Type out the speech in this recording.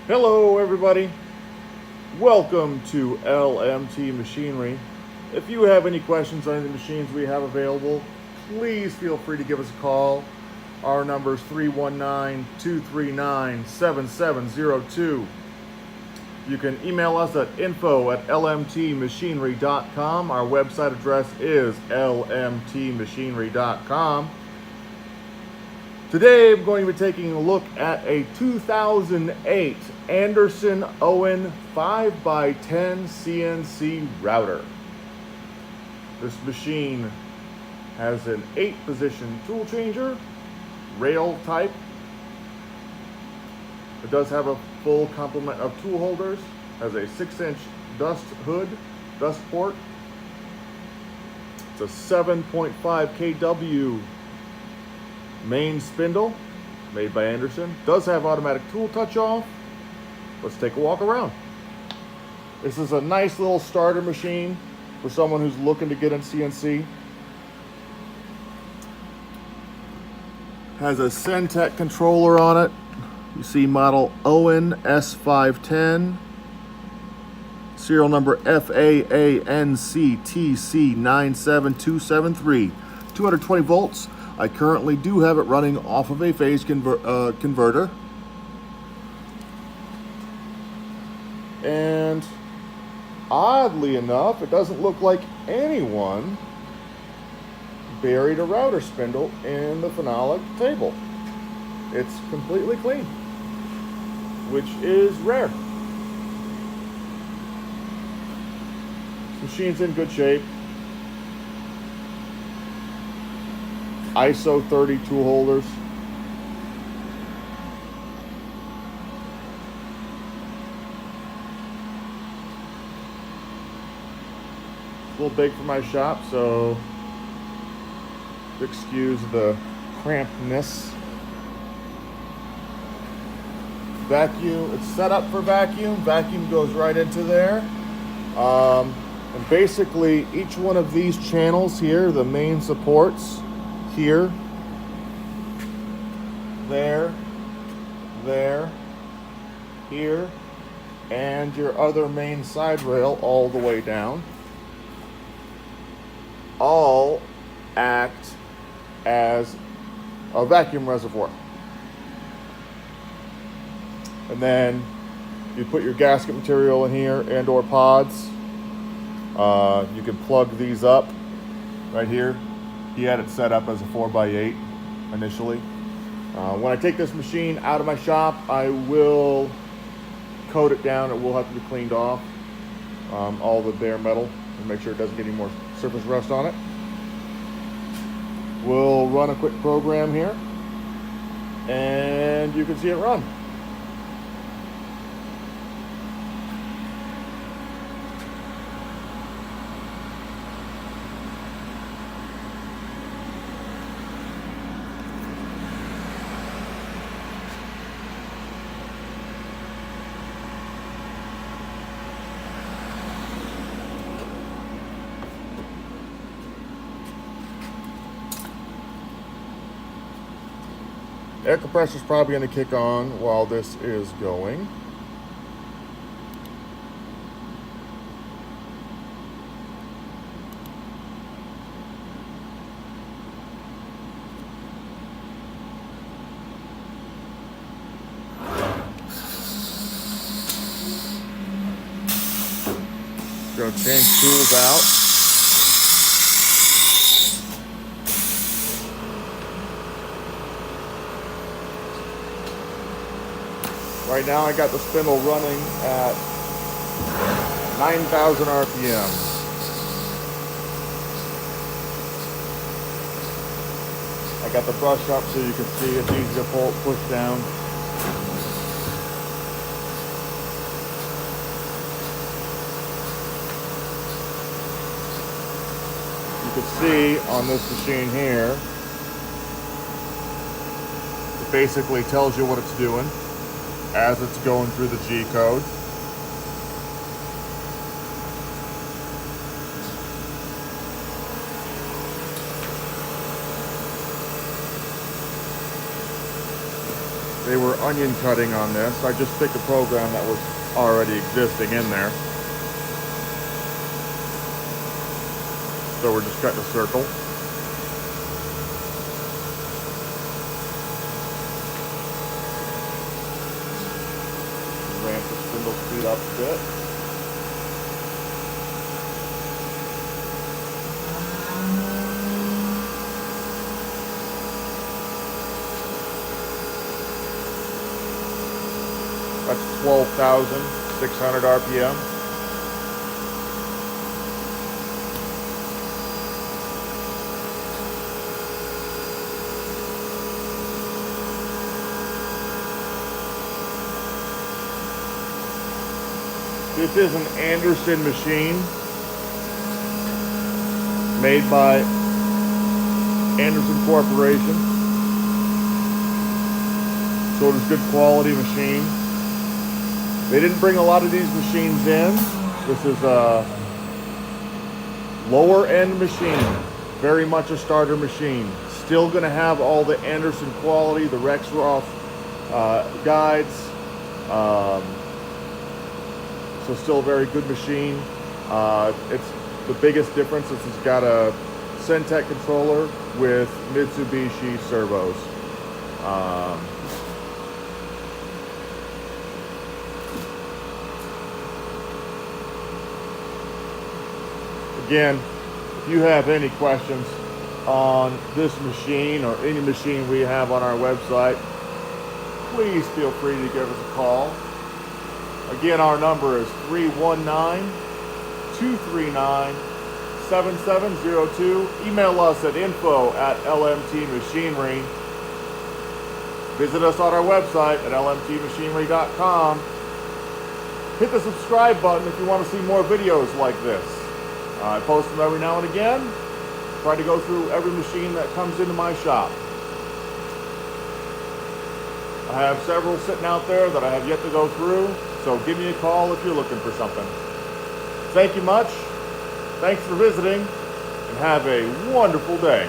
Hello everybody, welcome to LMT Machinery. If you have any questions on the machines we have available, please feel free to give us a call. Our number is 319-239-7702. You can email us at info@lmtmachinery.com. Our website address is lmtmachinery.com. Today I'm going to be taking a look at a 2008 Anderson Owen 5x10 CNC router. This machine has an 8-position tool changer, rail type. It does have a full complement of tool holders, has a 6-inch dust hood, dust port. It's a 7.5 kW main spindle made by Anderson. Does have automatic tool touch off. Let's take a walk around. This is a nice little starter machine for someone who's looking to get in CNC. Has a Cnc controller on it. You see model Owen S510, serial number FAANCTC97273, 220 volts. I currently do have it running off of a phase converter. And oddly enough, it doesn't look like anyone buried a router spindle in the phenolic table. It's completely clean, which is rare. This machine's in good shape. ISO 30 tool holders. It's a little big for my shop, so excuse the crampedness. Vacuum, it's set up for vacuum. Vacuum goes right into there. And basically each one of these channels here, the main supports, here, there, here, and your other main side rail all the way down, all act as a vacuum reservoir. And then you put your gasket material in here and or pods. You can plug these up right here. He had it set up as a 4x8 initially. When I take this machine out of my shop, I will coat it down. It will have to be cleaned off, all the bare metal, and make sure it doesn't get any more surface rust on it. We'll run a quick program here, and you can see it run. Air compressor is probably going to kick on while this is going. Going to change tools out. Right now I got the spindle running at 9,000 RPM. I got the brush up so you can see it's easy to push down. You can see on this machine here, it basically tells you what it's doing as it's going through the G code. they were onion cutting on this. I just picked a program that was already existing in there. So we're just cutting a circle. Ramp the spindle speed up a bit. That's 12,600 RPM. This is an Anderson machine made by Anderson Corporation. So it is good quality machine. They didn't bring a lot of these machines in. This is a lower end machine, very much a starter machine. Still gonna have all the Anderson quality, the Rexroth guides. So still a very good machine. It's the biggest difference is it's got a Cnc controller with Mitsubishi servos. Again, if you have any questions on this machine or any machine we have on our website, please feel free to give us a call. Again, our number is 319-239-7702. Email us at info@lmtmachinery. Visit us on our website at lmtmachinery.com. Hit the subscribe button if you want to see more videos like this. I post them every now and again. Try to go through every machine that comes into my shop. I have several sitting out there that I have yet to go through, so give me a call if you're looking for something. Thank you much. Thanks for visiting, and have a wonderful day.